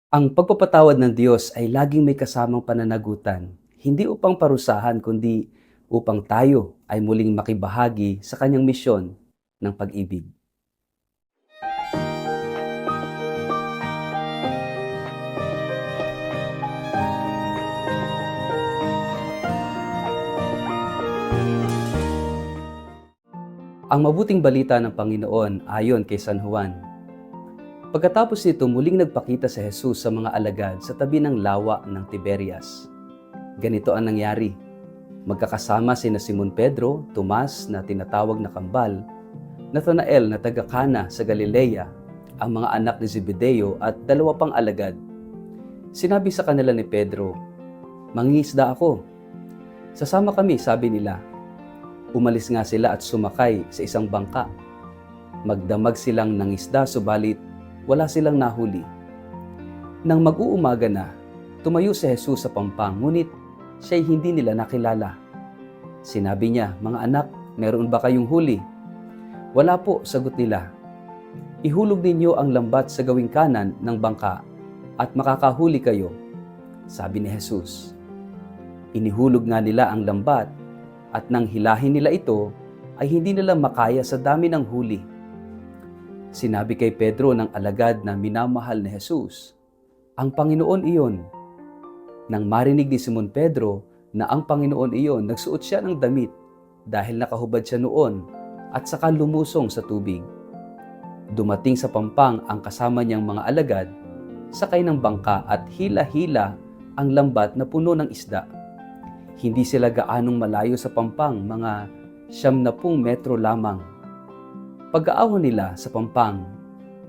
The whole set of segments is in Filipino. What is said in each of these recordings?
Ang pagpapatawad ng Diyos ay laging may kasamang pananagutan, hindi upang parusahan kundi upang tayo ay muling makibahagi sa kanyang misyon ng pag-ibig. Ang mabuting balita ng Panginoon ayon kay San Juan. Pagkatapos nito muling nagpakita si Jesus sa mga alagad sa tabi ng lawa ng Tiberias. Ganito ang nangyari. Magkakasama sina Simon Pedro, Tomas na tinatawag na Kambal, Nathanael na taga Cana sa Galilea, ang mga anak ni Zebedeo at dalawa pang alagad. Sinabi sa kanila ni Pedro, "Mangingisda ako." "Sasama kami," sabi nila. Umalis nga sila at sumakay sa isang bangka. Magdamag silang nangisda subalit wala silang nahuli. Nang mag-uumaga na, tumayo si Jesus sa pampang ngunit siya'y hindi nila nakilala. Sinabi niya, "Mga anak, meron ba kayong huli?" "Wala po," sagot nila. "Ihulog ninyo ang lambat sa gawing kanan ng bangka at makakahuli kayo," sabi ni Jesus. Inihulog nga nila ang lambat at nang hilahin nila ito ay hindi nila makaya sa dami ng huli. Sinabi kay Pedro ng alagad na minamahal ni Jesus, "Ang Panginoon iyon." Nang marinig ni Simon Pedro na ang Panginoon iyon, nagsuot siya ng damit dahil nakahubad siya noon at saka lumusong sa tubig. Dumating sa pampang ang kasama niyang mga alagad, sakay ng bangka at hila-hila ang lambat na puno ng isda. Hindi sila gaanong malayo sa pampang, mga 70 metro lamang. Pag-aahon nila sa pampang,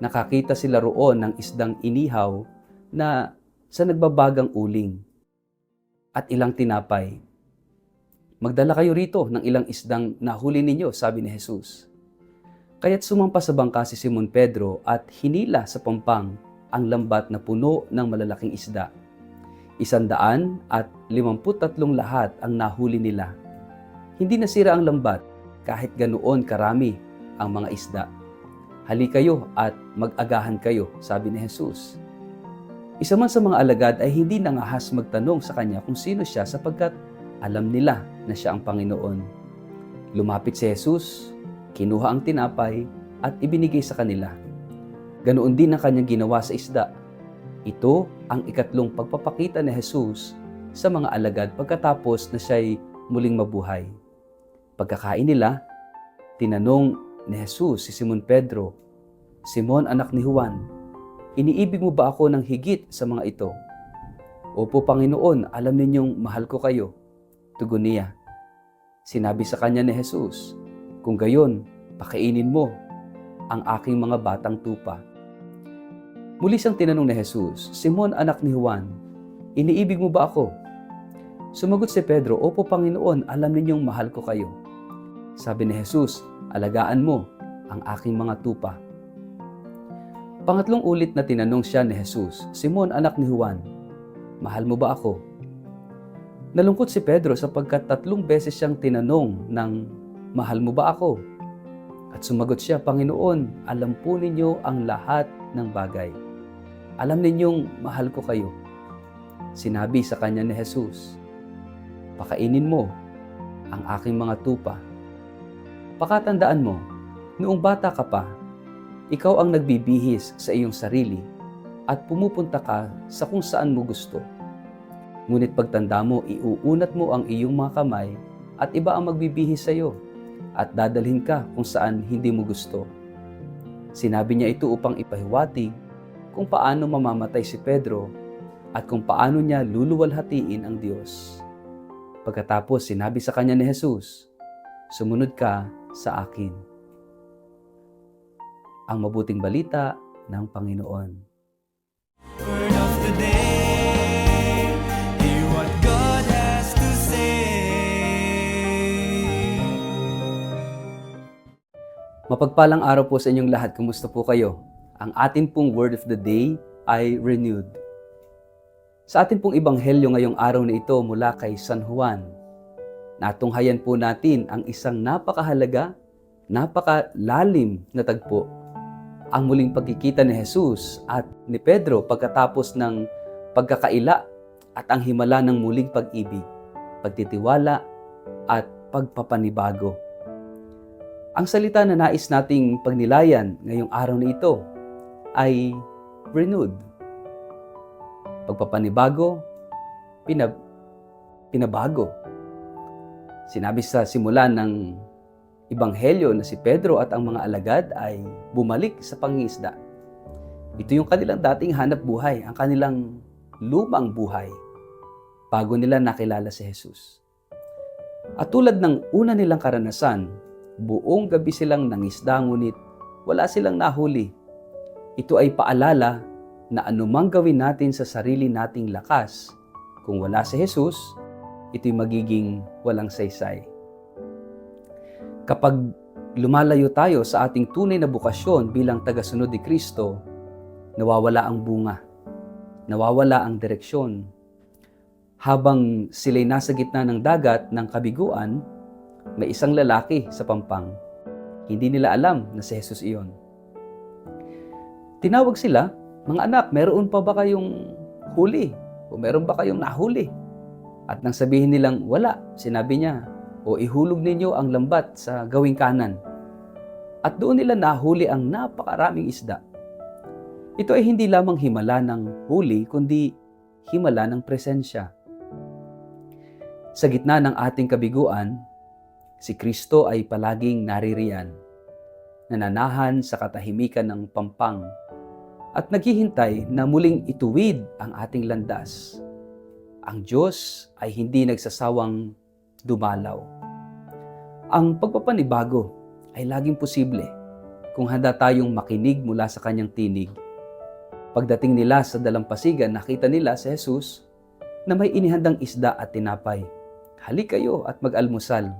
nakakita sila roon ng isdang inihaw na sa nagbabagang uling at ilang tinapay. "Magdala kayo rito ng ilang isdang nahuli ninyo," sabi ni Jesus. Kaya't sumampa sa bangka si Simon Pedro at hinila sa pampang ang lambat na puno ng malalaking isda. 153 lahat ang nahuli nila. Hindi nasira ang lambat kahit ganoon karami ang mga isda. "Halika kayo at mag-agahan kayo," sabi ni Jesus. Isa man sa mga alagad ay hindi nangahas magtanong sa kanya kung sino siya sapagkat alam nila na siya ang Panginoon. Lumapit si Jesus, kinuha ang tinapay at ibinigay sa kanila. Ganoon din ang kanyang ginawa sa isda. Ito ang ikatlong pagpapakita ni Jesus sa mga alagad pagkatapos na siya'y muling mabuhay. Pagkakain nila, tinanong ni Jesus si Simon Pedro, "Simon, anak ni Juan, iniibig mo ba ako ng higit sa mga ito?" "Opo, Panginoon, alam ninyong mahal ko kayo," tugon niya. Sinabi sa kanya ni Jesus, "Kung gayon, pakainin mo ang aking mga batang tupa." Muli siyang tinanong ni Jesus, "Simon, anak ni Juan, iniibig mo ba ako?" Sumagot si Pedro, "Opo, Panginoon, alam ninyong mahal ko kayo." Sabi ni Jesus, "Alagaan mo ang aking mga tupa." Pangatlong ulit na tinanong siya ni Jesus, "Simon, anak ni Juan, mahal mo ba ako?" Nalungkot si Pedro sapagkat 3 beses siyang tinanong ng, "Mahal mo ba ako?" At sumagot siya, "Panginoon, alam po ninyo ang lahat ng bagay. Alam ninyong mahal ko kayo." Sinabi sa kanya ni Jesus, "Pakainin mo ang aking mga tupa." Pakatandaan mo, noong bata ka pa, ikaw ang nagbibihis sa iyong sarili at pumupunta ka sa kung saan mo gusto. Ngunit pagtanda mo, iuunat mo ang iyong mga kamay at iba ang magbibihis sa iyo at dadalhin ka kung saan hindi mo gusto. Sinabi niya ito upang ipahiwatig kung paano mamamatay si Pedro at kung paano niya luluwalhatiin ang Diyos. Pagkatapos sinabi sa kanya ni Jesus, "Sumunod ka sa akin." Ang mabuting balita ng Panginoon. Word of the day, hear what God has to say. Mapagpalang araw po sa inyong lahat. Kumusta po kayo? Ang atin pong word of the day ay renewed. Sa atin pong ebanghelyo ngayong araw na ito mula kay San Juan, natunghayan po natin ang isang napakahalaga, napakalalim na tagpo. ang muling pagkikita ni Jesus at ni Pedro pagkatapos ng pagkakaila at ang himala ng muling pag-ibig, pagtitiwala at pagpapanibago. Ang salita na nais nating pagnilayan ngayong araw na ito ay renewed. Pagpapanibago, pinabago. Sinabi sa simula ng Ebanghelyo na si Pedro at ang mga alagad ay bumalik sa pangingisda. Ito yung kanilang dating hanap buhay, ang kanilang lumang buhay, bago nila nakilala si Jesus. At tulad ng una nilang karanasan, buong gabi silang nangisda ngunit wala silang nahuli. Ito ay paalala na anumang gawin natin sa sarili nating lakas, kung wala si Jesus, ito'y magiging walang saysay. Kapag lumalayo tayo sa ating tunay na bukasyon bilang tagasunod ni Kristo, nawawala ang bunga, nawawala ang direksyon. Habang sila'y nasa gitna ng dagat ng kabiguan, may isang lalaki sa pampang. Hindi nila alam na si Jesus iyon. Tinawag sila, "Mga anak, meron pa ba kayong huli? O meron ba kayong nahuli?" At nang sabihin nilang wala, sinabi niya, "O ihulog ninyo ang lambat sa gawing kanan." At doon nila nahuli ang napakaraming isda. Ito ay hindi lamang himala ng huli, kundi himala ng presensya. Sa gitna ng ating kabiguan, si Kristo ay palaging naririyan, nananahan sa katahimikan ng pampang, at naghihintay na muling ituwid ang ating landas. Ang Diyos ay hindi nagsasawang dumalaw. Ang pagpapanibago ay laging posible kung handa tayong makinig mula sa kanyang tinig. Pagdating nila sa dalampasigan, nakita nila si Jesus na may inihandang isda at tinapay. "Halik kayo at mag-almusal."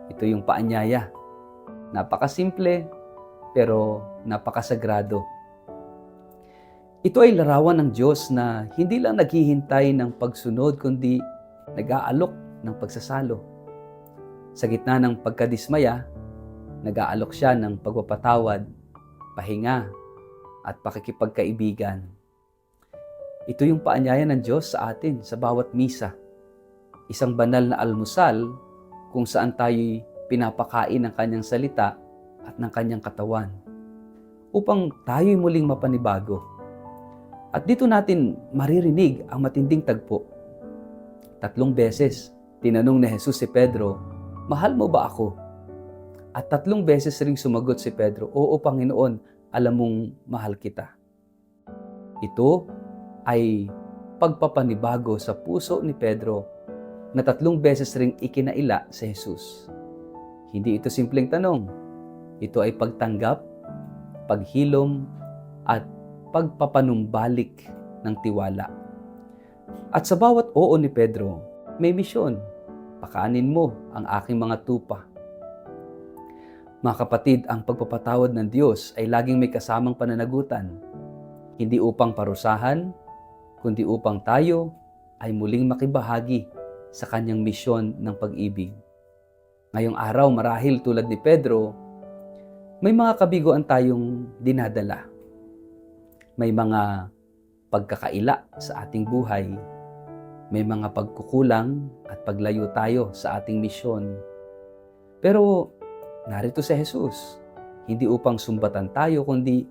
Ito yung paanyaya. Napakasimple pero napakasagrado. Ito ay larawan ng Diyos na hindi lang naghihintay ng pagsunod kundi nag-aalok ng pagsasalo. Sa gitna ng pagkadismaya, nag-aalok siya ng pagpapatawad, pahinga, at pakikipagkaibigan. Ito yung paanyaya ng Diyos sa atin sa bawat misa. Isang banal na almusal kung saan tayo'y pinapakain ng kanyang salita at ng kanyang katawan upang tayo'y muling mapanibago. At dito natin maririnig ang matinding tagpo. 3 beses, tinanong ni Jesus si Pedro, "Mahal mo ba ako?" At 3 beses ring sumagot si Pedro, "Oo, Panginoon, alam mong mahal kita." Ito ay pagpapanibago sa puso ni Pedro na 3 beses ring ikinaila si Jesus. Hindi ito simpleng tanong. Ito ay pagtanggap, paghilom, at pagpapanumbalik ng tiwala. At sa bawat oo ni Pedro, may misyon. Pakanin mo ang aking mga tupa. Mga kapatid, ang pagpapatawad ng Diyos ay laging may kasamang pananagutan. Hindi upang parusahan, kundi upang tayo ay muling makibahagi sa kanyang misyon ng pag-ibig. Ngayong araw, marahil tulad ni Pedro, may mga kabiguan tayong dinadala. May mga pagkakaila sa ating buhay. May mga pagkukulang at paglayo tayo sa ating misyon. Pero narito si Jesus, hindi upang sumbatan tayo, kundi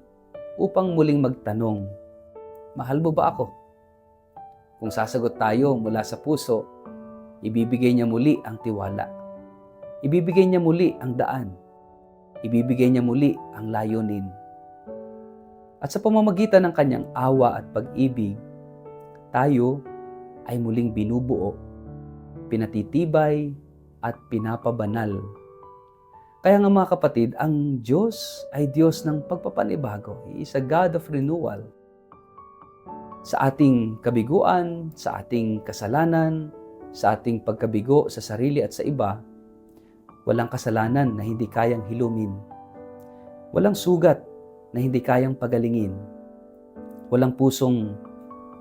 upang muling magtanong, "Mahal mo ba ako?" Kung sasagot tayo mula sa puso, ibibigay niya muli ang tiwala. Ibibigay niya muli ang daan. Ibibigay niya muli ang layunin. At sa pamamagitan ng kanyang awa at pag-ibig, tayo ay muling binubuo, pinatitibay, at pinapabanal. Kaya nga mga kapatid, ang Diyos ay Diyos ng pagpapanibago. He is a God of renewal. Sa ating kabiguan, sa ating kasalanan, sa ating pagkabigo sa sarili at sa iba, walang kasalanan na hindi kayang hilumin. Walang sugat na hindi kayang pagalingin. Walang pusong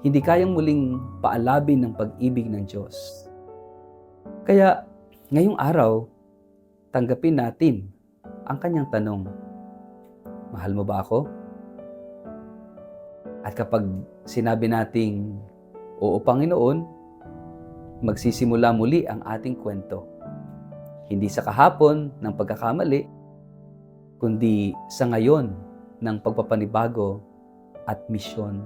hindi kayang muling paalabin ng pag-ibig ng Diyos. Kaya ngayong araw, tanggapin natin ang kanyang tanong, Mahal mo ba ako? At kapag sinabi nating, oo Panginoon, magsisimula muli ang ating kwento. Hindi sa kahapon ng pagkakamali, kundi sa ngayon ng pagpapanibago at misyon.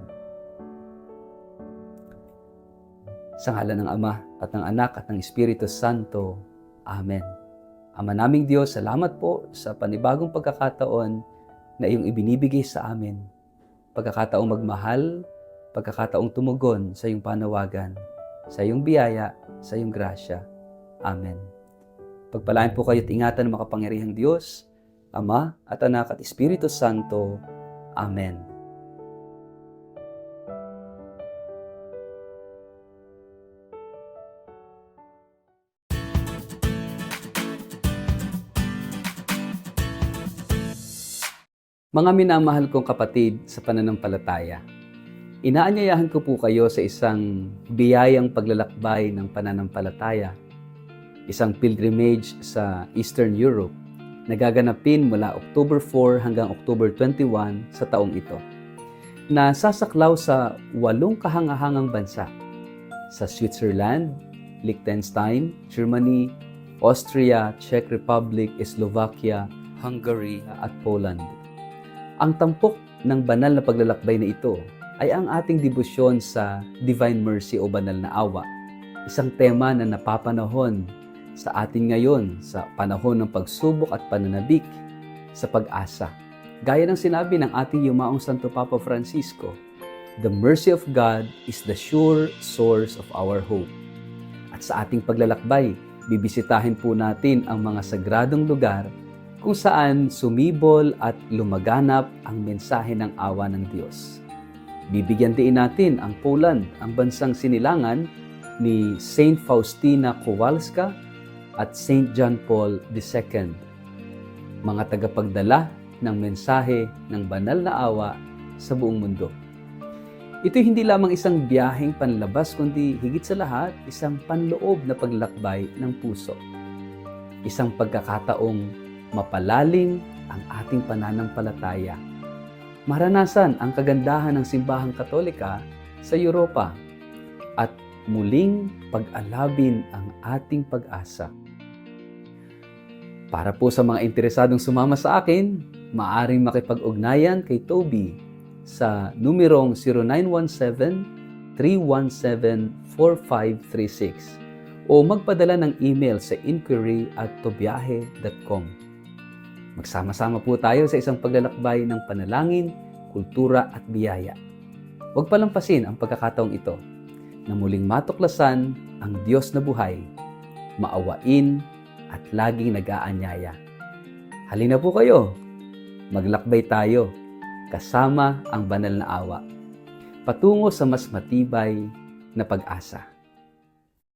Sa ngalan ng Ama at ng Anak at ng Espiritu Santo. Amen. Ama naming Diyos, salamat po sa panibagong pagkakataon na iyong ibinibigay sa amin. Pagkakataong magmahal, pagkakataong tumugon sa iyong panawagan, sa iyong biyaya, sa iyong grasya. Amen. Pagpalain po kayo at ingatan ng makapangyarihang Diyos, Ama at Anak at Espiritu Santo. Amen. Mga minamahal kong kapatid sa pananampalataya, inaanyayahan ko po kayo sa isang biyayang paglalakbay ng pananampalataya, isang pilgrimage sa Eastern Europe na gaganapin mula October 4 hanggang October 21 sa taong ito, na sasaklaw sa 8 kahangahangang bansa, sa Switzerland, Liechtenstein, Germany, Austria, Czech Republic, Slovakia, Hungary at Poland. Ang tampok ng banal na paglalakbay na ito ay ang ating debosyon sa Divine Mercy o Banal na Awa, isang tema na napapanahon sa atin ngayon sa panahon ng pagsubok at pananabik sa pag-asa. Gaya ng sinabi ng ating yumaong Santo Papa Francisco, "The mercy of God is the sure source of our hope." At sa ating paglalakbay, bibisitahin po natin ang mga sagradong lugar kung saan sumibol at lumaganap ang mensahe ng awa ng Diyos. Bibigyan din natin ang Poland, ang bansang sinilangan ni Saint Faustina Kowalska at Saint John Paul II, mga tagapagdala ng mensahe ng banal na awa sa buong mundo. Ito hindi lamang isang biyaheng panlabas, kundi higit sa lahat, isang panloob na paglakbay ng puso. Isang pagkakataong mapalalim ang ating pananampalataya. Maranasan ang kagandahan ng simbahang Katolika sa Europa at muling pag-alabin ang ating pag-asa. Para po sa mga interesadong sumama sa akin, maaaring makipag-ugnayan kay Toby sa numerong 0917-317-4536 o magpadala ng email sa inquiry@tobiahe.com. Magsama-sama po tayo sa isang paglalakbay ng panalangin, kultura at biyaya. Huwag palampasin ang pagkakataong ito na muling matuklasan ang Diyos na buhay, maawain at laging nag-aanyaya. Halina po kayo, maglakbay tayo kasama ang banal na awa, patungo sa mas matibay na pag-asa.